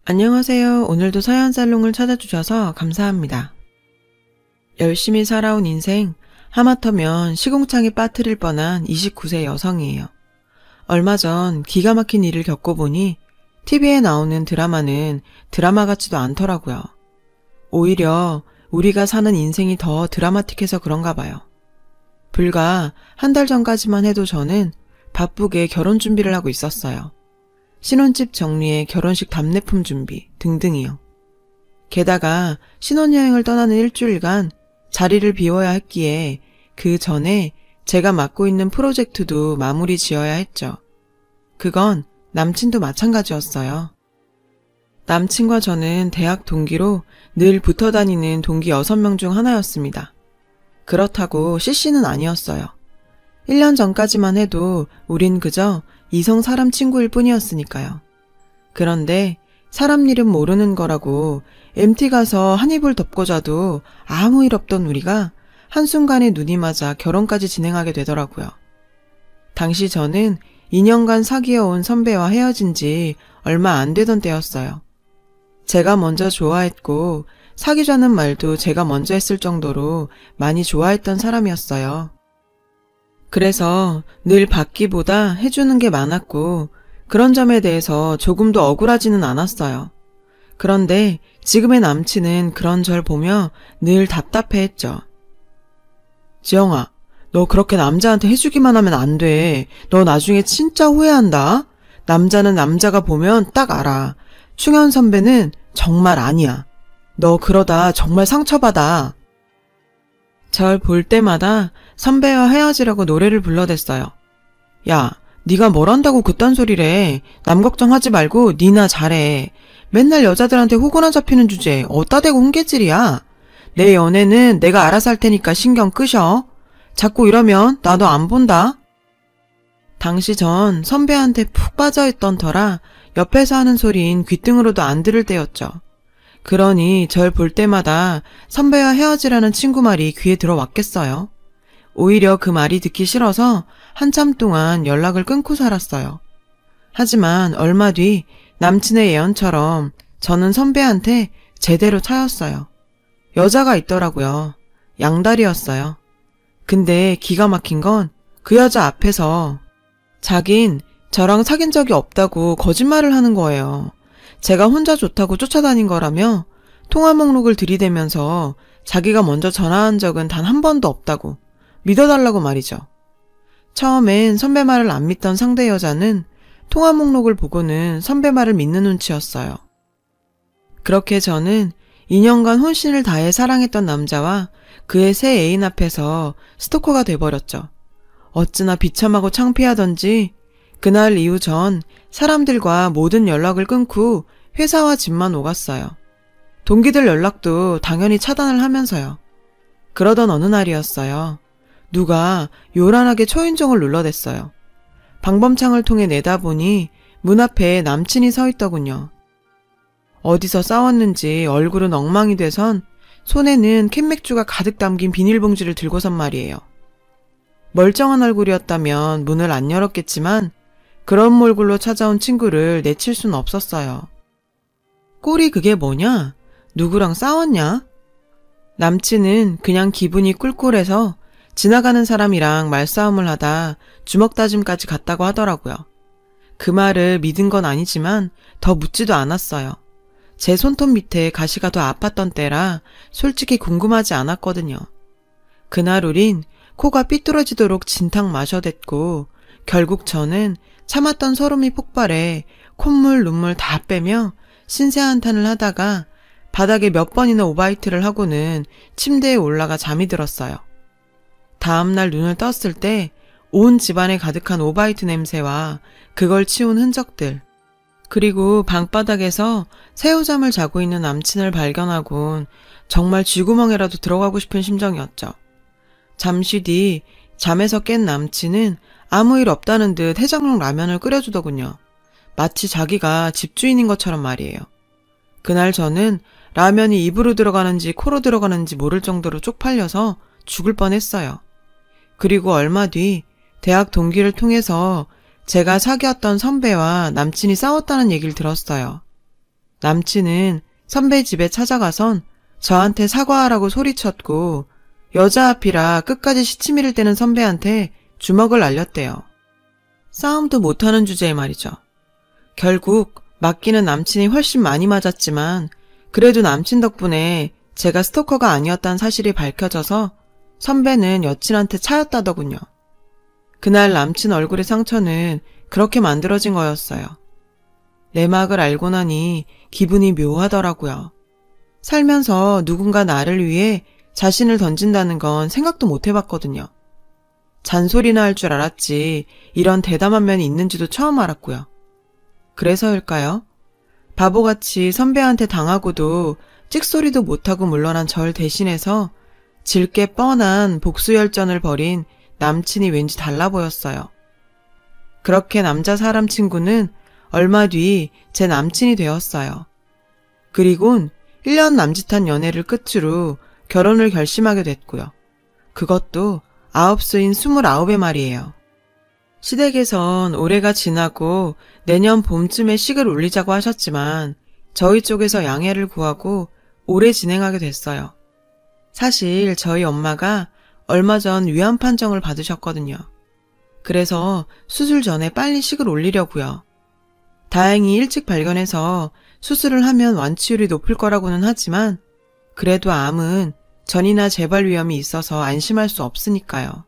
안녕하세요. 오늘도 서연살롱을 찾아주셔서 감사합니다. 열심히 살아온 인생, 하마터면 시궁창에 빠뜨릴 뻔한 29세 여성이에요. 얼마 전 기가 막힌 일을 겪어보니 TV에 나오는 드라마는 드라마 같지도 않더라고요. 오히려 우리가 사는 인생이 더 드라마틱해서 그런가 봐요. 불과 한 달 전까지만 해도 저는 바쁘게 결혼 준비를 하고 있었어요. 신혼집 정리에 결혼식 답례품 준비 등등이요. 게다가 신혼여행을 떠나는 일주일간 자리를 비워야 했기에 그 전에 제가 맡고 있는 프로젝트도 마무리 지어야 했죠. 그건 남친도 마찬가지였어요. 남친과 저는 대학 동기로 늘 붙어 다니는 동기 6명 중 하나였습니다. 그렇다고 CC는 아니었어요. 1년 전까지만 해도 우린 그저 이성 사람 친구일 뿐이었으니까요. 그런데 사람 일은 모르는 거라고 MT 가서 한 이불 덮고 자도 아무 일 없던 우리가 한순간에 눈이 맞아 결혼까지 진행하게 되더라고요. 당시 저는 2년간 사귀어온 선배와 헤어진 지 얼마 안 되던 때였어요. 제가 먼저 좋아했고 사귀자는 말도 제가 먼저 했을 정도로 많이 좋아했던 사람이었어요. 그래서 늘 받기보다 해주는 게 많았고 그런 점에 대해서 조금도 억울하지는 않았어요. 그런데 지금의 남친은 그런 절 보며 늘 답답해했죠. 지영아, 너 그렇게 남자한테 해주기만 하면 안 돼. 너 나중에 진짜 후회한다. 남자는 남자가 보면 딱 알아. 충현 선배는 정말 아니야. 너 그러다 정말 상처받아. 절 볼 때마다 선배와 헤어지라고 노래를 불러댔어요. 야, 네가 뭘 한다고 그딴 소리래. 남 걱정하지 말고 니나 잘해. 맨날 여자들한테 호구나 잡히는 주제에 어따 대고 훈계질이야. 내 연애는 내가 알아서 할 테니까 신경 끄셔. 자꾸 이러면 나도 안 본다. 당시 전 선배한테 푹 빠져있던 터라 옆에서 하는 소린 귓등으로도 안 들을 때였죠. 그러니 절 볼 때마다 선배와 헤어지라는 친구 말이 귀에 들어왔겠어요. 오히려 그 말이 듣기 싫어서 한참 동안 연락을 끊고 살았어요. 하지만 얼마 뒤 남친의 예언처럼 저는 선배한테 제대로 차였어요. 여자가 있더라고요. 양다리였어요. 근데 기가 막힌 건 그 여자 앞에서 자긴 저랑 사귄 적이 없다고 거짓말을 하는 거예요. 제가 혼자 좋다고 쫓아다닌 거라며 통화 목록을 들이대면서 자기가 먼저 전화한 적은 단 한 번도 없다고 믿어달라고 말이죠. 처음엔 선배 말을 안 믿던 상대 여자는 통화 목록을 보고는 선배 말을 믿는 눈치였어요. 그렇게 저는 2년간 혼신을 다해 사랑했던 남자와 그의 새 애인 앞에서 스토커가 돼버렸죠. 어찌나 비참하고 창피하던지 그날 이후 전 사람들과 모든 연락을 끊고 회사와 집만 오갔어요. 동기들 연락도 당연히 차단을 하면서요. 그러던 어느 날이었어요. 누가 요란하게 초인종을 눌러댔어요. 방범창을 통해 내다보니 문 앞에 남친이 서 있더군요. 어디서 싸웠는지 얼굴은 엉망이 돼선 손에는 캔맥주가 가득 담긴 비닐봉지를 들고선 말이에요. 멀쩡한 얼굴이었다면 문을 안 열었겠지만 그런 몰골로 찾아온 친구를 내칠 순 없었어요. 꼴이 그게 뭐냐? 누구랑 싸웠냐? 남친은 그냥 기분이 꿀꿀해서 지나가는 사람이랑 말싸움을 하다 주먹 다짐까지 갔다고 하더라고요. 그 말을 믿은 건 아니지만 더 묻지도 않았어요. 제 손톱 밑에 가시가 더 아팠던 때라 솔직히 궁금하지 않았거든요. 그날 우린 코가 삐뚤어지도록 진탕 마셔댔고 결국 저는 참았던 서름이 폭발해 콧물 눈물 다 빼며 신세 한탄을 하다가 바닥에 몇 번이나 오바이트를 하고는 침대에 올라가 잠이 들었어요. 다음날 눈을 떴을 때 온 집안에 가득한 오바이트 냄새와 그걸 치운 흔적들, 그리고 방바닥에서 새우잠을 자고 있는 남친을 발견하곤 정말 쥐구멍에라도 들어가고 싶은 심정이었죠. 잠시 뒤 잠에서 깬 남친은 아무 일 없다는 듯 해장용 라면을 끓여주더군요. 마치 자기가 집주인인 것처럼 말이에요. 그날 저는 라면이 입으로 들어가는지 코로 들어가는지 모를 정도로 쪽팔려서 죽을 뻔했어요. 그리고 얼마 뒤 대학 동기를 통해서 제가 사귀었던 선배와 남친이 싸웠다는 얘기를 들었어요. 남친은 선배 집에 찾아가선 저한테 사과하라고 소리쳤고 여자 앞이라 끝까지 시치미를 떼는 선배한테 주먹을 날렸대요. 싸움도 못하는 주제에 말이죠. 결국 맞기는 남친이 훨씬 많이 맞았지만 그래도 남친 덕분에 제가 스토커가 아니었다는 사실이 밝혀져서 선배는 여친한테 차였다더군요. 그날 남친 얼굴의 상처는 그렇게 만들어진 거였어요. 내막을 알고 나니 기분이 묘하더라고요. 살면서 누군가 나를 위해 자신을 던진다는 건 생각도 못 해봤거든요. 잔소리나 할 줄 알았지 이런 대담한 면이 있는지도 처음 알았고요. 그래서일까요? 바보같이 선배한테 당하고도 찍소리도 못하고 물러난 절 대신해서 질게 뻔한 복수열전을 벌인 남친이 왠지 달라 보였어요. 그렇게 남자 사람 친구는 얼마 뒤 제 남친이 되었어요. 그리곤 1년 남짓한 연애를 끝으로 결혼을 결심하게 됐고요. 그것도 아홉수인 29에 말이에요. 시댁에선 올해가 지나고 내년 봄쯤에 식을 올리자고 하셨지만 저희 쪽에서 양해를 구하고 올해 진행하게 됐어요. 사실 저희 엄마가 얼마 전 위암 판정을 받으셨거든요. 그래서 수술 전에 빨리 식을 올리려고요. 다행히 일찍 발견해서 수술을 하면 완치율이 높을 거라고는 하지만 그래도 암은 전이나 재발 위험이 있어서 안심할 수 없으니까요.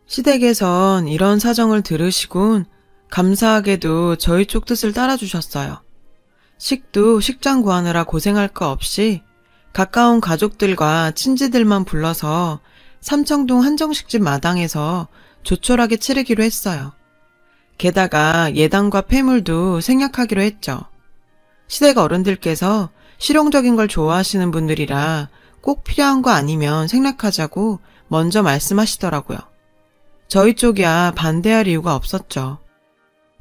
시댁에선 이런 사정을 들으시곤 감사하게도 저희 쪽 뜻을 따라주셨어요. 식도 식장 구하느라 고생할 거 없이 가까운 가족들과 친지들만 불러서 삼청동 한정식집 마당에서 조촐하게 치르기로 했어요. 게다가 예당과 폐물도 생략하기로 했죠. 시댁 어른들께서 실용적인 걸 좋아하시는 분들이라 꼭 필요한 거 아니면 생략하자고 먼저 말씀하시더라고요. 저희 쪽이야 반대할 이유가 없었죠.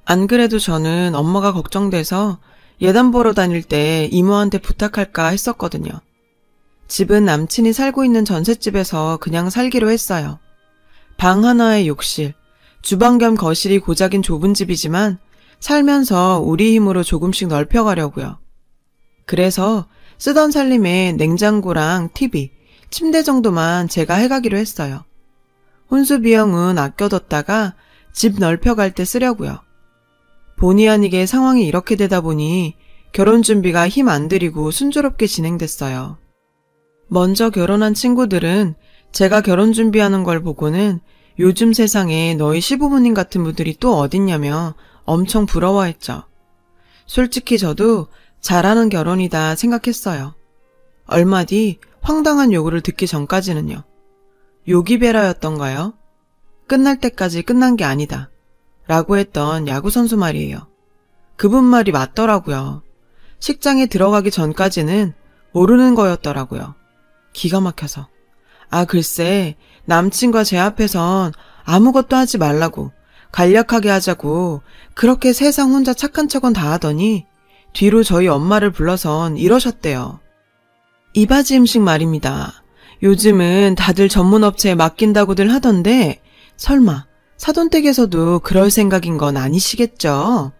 안 그래도 저는 엄마가 걱정돼서 예단 보러 다닐 때 이모한테 부탁할까 했었거든요. 집은 남친이 살고 있는 전셋집에서 그냥 살기로 했어요. 방 하나에 욕실, 주방 겸 거실이 고작인 좁은 집이지만 살면서 우리 힘으로 조금씩 넓혀가려고요. 그래서 쓰던 살림에 냉장고랑 TV, 침대 정도만 제가 해가기로 했어요. 혼수 비용은 아껴뒀다가 집 넓혀갈 때 쓰려고요. 본의 아니게 상황이 이렇게 되다 보니 결혼 준비가 힘 안 들이고 순조롭게 진행됐어요. 먼저 결혼한 친구들은 제가 결혼 준비하는 걸 보고는 요즘 세상에 너희 시부모님 같은 분들이 또 어딨냐며 엄청 부러워했죠. 솔직히 저도 잘하는 결혼이다 생각했어요. 얼마 뒤 황당한 요구를 듣기 전까지는요. 요기베라였던가요? 끝날 때까지 끝난 게 아니다. 라고 했던 야구선수 말이에요. 그분 말이 맞더라고요. 식장에 들어가기 전까지는 모르는 거였더라고요. 기가 막혀서. 글쎄 남친과 제 앞에선 아무것도 하지 말라고 간략하게 하자고 그렇게 세상 혼자 착한 척은 다 하더니 뒤로 저희 엄마를 불러선 이러셨대요. 이바지 음식 말입니다. 요즘은 다들 전문 업체에 맡긴다고들 하던데 설마 사돈댁에서도 그럴 생각인 건 아니시겠죠?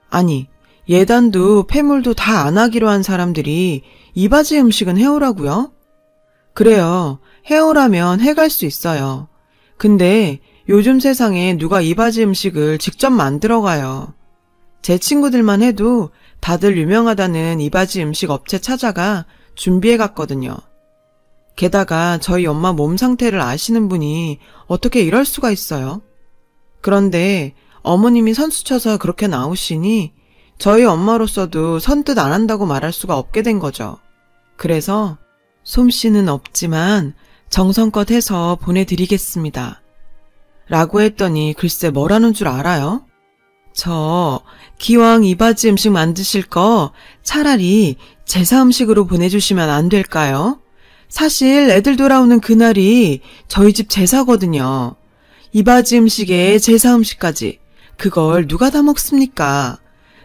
아니 예단도 폐물도 다 안 하기로 한 사람들이 이바지 음식은 해오라고요? 그래요. 해오라면 해갈 수 있어요. 근데 요즘 세상에 누가 이바지 음식을 직접 만들어가요. 제 친구들만 해도 다들 유명하다는 이바지 음식 업체 찾아가 준비해갔거든요. 게다가 저희 엄마 몸 상태를 아시는 분이 어떻게 이럴 수가 있어요? 그런데 어머님이 선수쳐서 그렇게 나오시니 저희 엄마로서도 선뜻 안 한다고 말할 수가 없게 된 거죠. 그래서 솜씨는 없지만 정성껏 해서 보내드리겠습니다. 라고 했더니 글쎄 뭐라는 줄 알아요? 저 기왕 이바지 음식 만드실 거 차라리 제사 음식으로 보내주시면 안 될까요? 사실 애들 돌아오는 그날이 저희 집 제사거든요. 이바지 음식에 제사 음식까지 그걸 누가 다 먹습니까?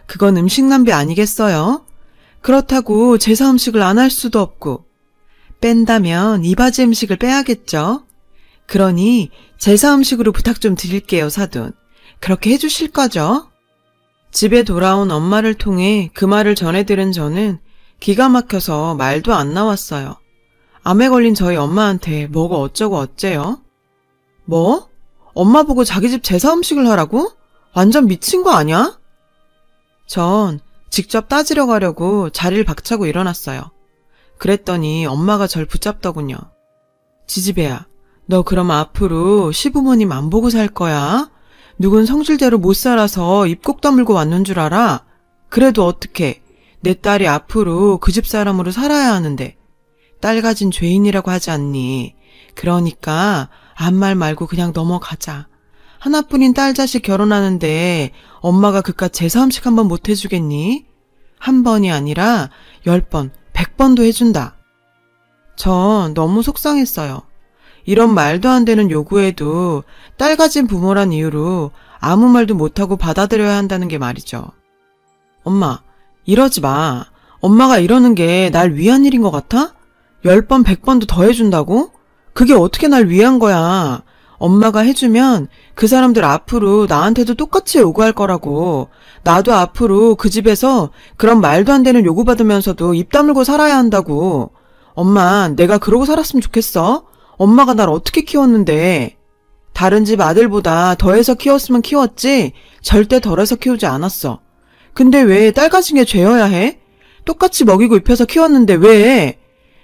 그건 음식 낭비 아니겠어요? 그렇다고 제사 음식을 안 할 수도 없고 뺀다면 이바지 음식을 빼야겠죠? 그러니 제사 음식으로 부탁 좀 드릴게요, 사돈. 그렇게 해주실 거죠? 집에 돌아온 엄마를 통해 그 말을 전해들은 저는 기가 막혀서 말도 안 나왔어요. 암에 걸린 저희 엄마한테 뭐가 어쩌고 어째요? 뭐? 엄마 보고 자기 집 제사 음식을 하라고? 완전 미친 거 아니야? 전 직접 따지러 가려고 자리를 박차고 일어났어요. 그랬더니 엄마가 절 붙잡더군요. 지지배야, 너 그럼 앞으로 시부모님 안 보고 살 거야? 누군 성질대로 못 살아서 입 꼭 다물고 왔는 줄 알아? 그래도 어떡해. 내 딸이 앞으로 그 집 사람으로 살아야 하는데. 딸 가진 죄인이라고 하지 않니? 그러니까 아무 말 말고 그냥 넘어가자. 하나뿐인 딸 자식 결혼하는데 엄마가 그깟 제사 음식 한 번 못 해주겠니? 한 번이 아니라 10번, 100번도 해준다. 전 너무 속상했어요. 이런 말도 안 되는 요구에도 딸 가진 부모란 이유로 아무 말도 못하고 받아들여야 한다는 게 말이죠. 엄마, 이러지 마. 엄마가 이러는 게 날 위한 일인 것 같아? 10번, 100번도 더 해준다고? 그게 어떻게 날 위한 거야. 엄마가 해주면 그 사람들 앞으로 나한테도 똑같이 요구할 거라고. 나도 앞으로 그 집에서 그런 말도 안 되는 요구받으면서도 입 다물고 살아야 한다고. 엄마, 내가 그러고 살았으면 좋겠어? 엄마가 날 어떻게 키웠는데. 다른 집 아들보다 더해서 키웠으면 키웠지 절대 덜해서 키우지 않았어. 근데 왜 딸 가진 게 죄여야 해? 똑같이 먹이고 입혀서 키웠는데 왜?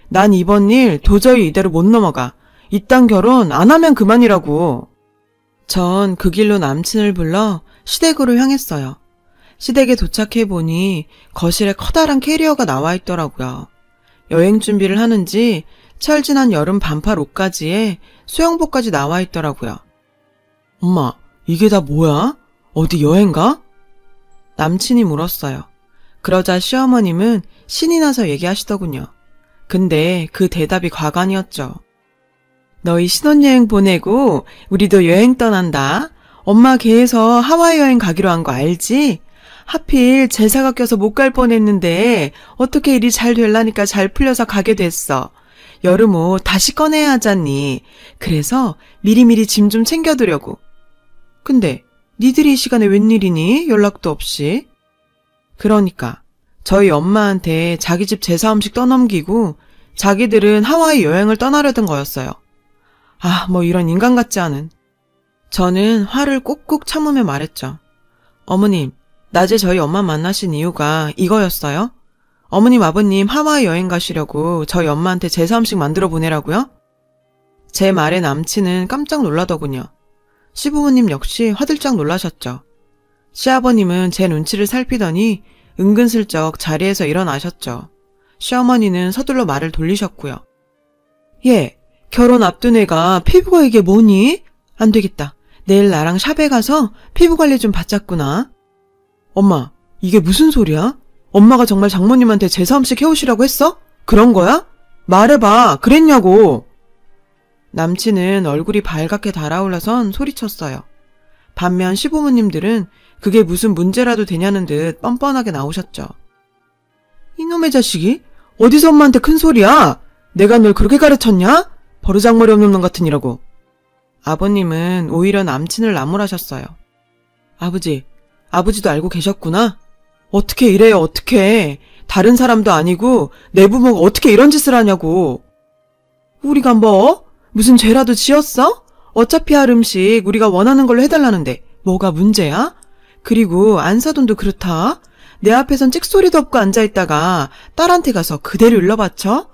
난 이번 일 도저히 이대로 못 넘어가. 이딴 결혼 안 하면 그만이라고. 전 그 길로 남친을 불러 시댁으로 향했어요. 시댁에 도착해보니 거실에 커다란 캐리어가 나와 있더라고요. 여행 준비를 하는지 철 지난 여름 반팔 옷까지에 수영복까지 나와 있더라고요. 엄마, 이게 다 뭐야? 어디 여행 가? 남친이 물었어요. 그러자 시어머님은 신이 나서 얘기하시더군요. 근데 그 대답이 과간이었죠. 너희 신혼여행 보내고 우리도 여행 떠난다. 엄마 걔에서 하와이 여행 가기로 한 거 알지? 하필 제사가 껴서 못 갈 뻔했는데 어떻게 일이 잘 되려니까 잘 풀려서 가게 됐어. 여름 옷 다시 꺼내야 하잖니. 그래서 미리미리 짐 좀 챙겨두려고. 근데 니들이 이 시간에 웬일이니? 연락도 없이. 그러니까 저희 엄마한테 자기 집 제사 음식 떠넘기고 자기들은 하와이 여행을 떠나려던 거였어요. 아, 뭐 이런 인간 같지 않은. 저는 화를 꾹꾹 참으며 말했죠. 어머님, 낮에 저희 엄마 만나신 이유가 이거였어요? 어머님, 아버님 하와이 여행 가시려고 저희 엄마한테 제사 음식 만들어 보내라고요? 제 말에 남친은 깜짝 놀라더군요. 시부모님 역시 화들짝 놀라셨죠. 시아버님은 제 눈치를 살피더니 은근슬쩍 자리에서 일어나셨죠. 시어머니는 서둘러 말을 돌리셨고요. 얘, 결혼 앞둔 애가 피부가 이게 뭐니? 안 되겠다. 내일 나랑 샵에 가서 피부 관리 좀 받자꾸나. 엄마, 이게 무슨 소리야? 엄마가 정말 장모님한테 제사 음식 해오시라고 했어? 그런 거야? 말해봐. 그랬냐고. 남친은 얼굴이 발갛게 달아올라선 소리쳤어요. 반면 시부모님들은 그게 무슨 문제라도 되냐는 듯 뻔뻔하게 나오셨죠. 이놈의 자식이? 어디서 엄마한테 큰 소리야? 내가 널 그렇게 가르쳤냐? 버르장머리 없는 놈 같으니라고. 아버님은 오히려 남친을 나무라셨어요. 아버지도 알고 계셨구나? 어떻게 이래요, 어떻게. 다른 사람도 아니고 내 부모가 어떻게 이런 짓을 하냐고. 우리가 뭐? 무슨 죄라도 지었어? 어차피 할 음식 우리가 원하는 걸로 해달라는데 뭐가 문제야? 그리고 안 사돈도 그렇다. 내 앞에선 찍소리도 없고 앉아있다가 딸한테 가서 그대로 일러바쳐?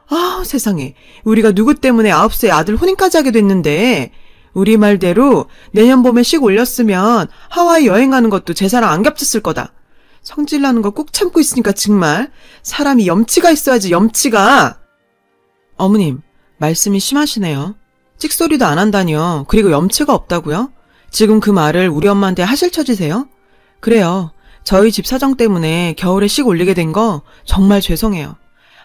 아, 세상에. 우리가 누구 때문에 9세 아들 혼인까지 하게 됐는데 우리 말대로 내년 봄에 씩 올렸으면 하와이 여행 가는 것도 제사랑 안 겹쳤을 거다. 성질나는 거 꾹 참고 있으니까 정말 사람이 염치가 있어야지, 염치가. 어머님, 말씀이 심하시네요. 찍소리도 안 한다니요. 그리고 염치가 없다고요? 지금 그 말을 우리 엄마한테 하실 처지세요? 그래요. 저희 집 사정 때문에 겨울에 씩 올리게 된 거 정말 죄송해요.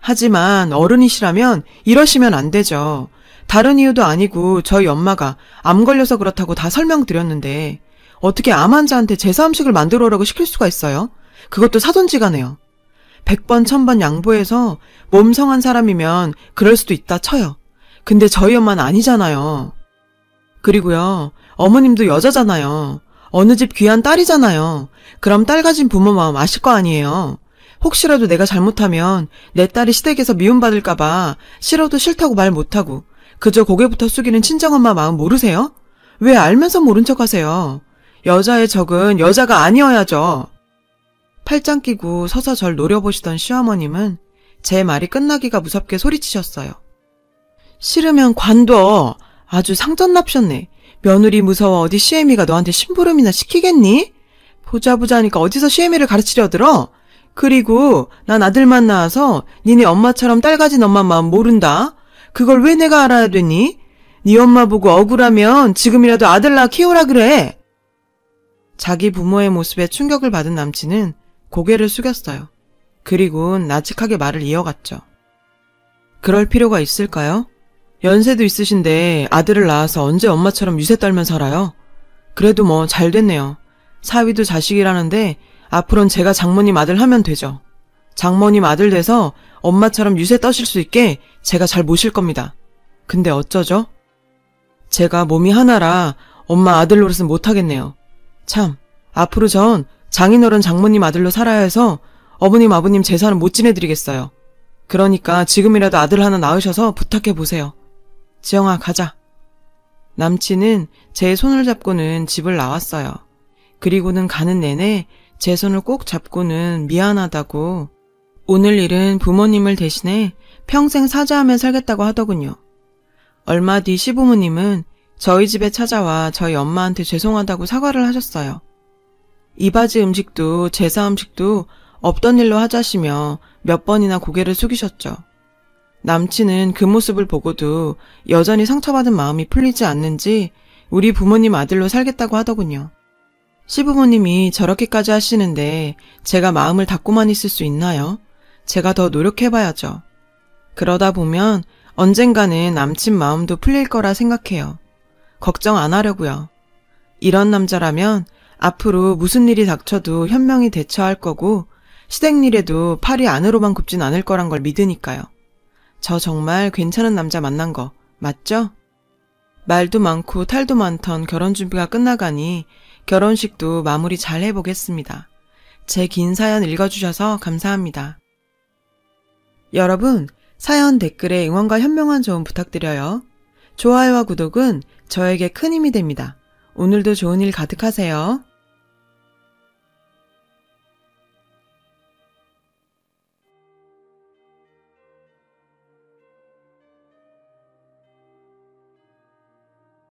하지만 어른이시라면 이러시면 안 되죠. 다른 이유도 아니고 저희 엄마가 암 걸려서 그렇다고 다 설명드렸는데 어떻게 암 환자한테 제사 음식을 만들어 오라고 시킬 수가 있어요? 그것도 사돈지간에요. 100번 1000번 양보해서 몸 성한 사람이면 그럴 수도 있다 쳐요. 근데 저희 엄마는 아니잖아요. 그리고요, 어머님도 여자잖아요. 어느 집 귀한 딸이잖아요. 그럼 딸 가진 부모 마음 아실 거 아니에요. 혹시라도 내가 잘못하면 내 딸이 시댁에서 미움받을까봐 싫어도 싫다고 말 못하고 그저 고개부터 숙이는 친정엄마 마음 모르세요? 왜 알면서 모른 척하세요? 여자의 적은 여자가 아니어야죠. 팔짱 끼고 서서 절 노려보시던 시어머님은 제 말이 끝나기가 무섭게 소리치셨어요. 싫으면 관둬. 아주 상전납셨네. 며느리 무서워 어디 시애미가 너한테 심부름이나 시키겠니? 보자보자니까 어디서 시애미를 가르치려 들어? 그리고 난 아들만 낳아서 니네 엄마처럼 딸 가진 엄마 마음 모른다. 그걸 왜 내가 알아야 되니? 네 엄마 보고 억울하면 지금이라도 아들 낳아 키우라 그래. 자기 부모의 모습에 충격을 받은 남친은 고개를 숙였어요. 그리고는 나직하게 말을 이어갔죠. 그럴 필요가 있을까요? 연세도 있으신데 아들을 낳아서 언제 엄마처럼 유세 떨면 살아요? 그래도 뭐 잘 됐네요. 사위도 자식이라는데 앞으론 제가 장모님 아들 하면 되죠. 장모님 아들 돼서 엄마처럼 유세 떠실 수 있게 제가 잘 모실 겁니다. 근데 어쩌죠? 제가 몸이 하나라 엄마 아들 노릇은 못하겠네요. 참, 앞으로 전 장인어른 장모님 아들로 살아야 해서 어머님 아버님 제사는 못 지내드리겠어요. 그러니까 지금이라도 아들 하나 낳으셔서 부탁해보세요. 지영아, 가자. 남친은 제 손을 잡고는 집을 나왔어요. 그리고는 가는 내내 제 손을 꼭 잡고는 미안하다고 오늘 일은 부모님을 대신해 평생 사죄하며 살겠다고 하더군요. 얼마 뒤 시부모님은 저희 집에 찾아와 저희 엄마한테 죄송하다고 사과를 하셨어요. 이바지 음식도 제사 음식도 없던 일로 하자시며 몇 번이나 고개를 숙이셨죠. 남친은 그 모습을 보고도 여전히 상처받은 마음이 풀리지 않는지 우리 부모님 아들로 살겠다고 하더군요. 시부모님이 저렇게까지 하시는데 제가 마음을 닫고만 있을 수 있나요? 제가 더 노력해봐야죠. 그러다 보면 언젠가는 남친 마음도 풀릴 거라 생각해요. 걱정 안 하려고요. 이런 남자라면 앞으로 무슨 일이 닥쳐도 현명히 대처할 거고 시댁일에도 팔이 안으로만 굽진 않을 거란 걸 믿으니까요. 저 정말 괜찮은 남자 만난 거 맞죠? 말도 많고 탈도 많던 결혼 준비가 끝나가니 결혼식도 마무리 잘 해보겠습니다. 제 긴 사연 읽어주셔서 감사합니다. 여러분, 사연 댓글에 응원과 현명한 조언 부탁드려요. 좋아요와 구독은 저에게 큰 힘이 됩니다. 오늘도 좋은 일 가득하세요.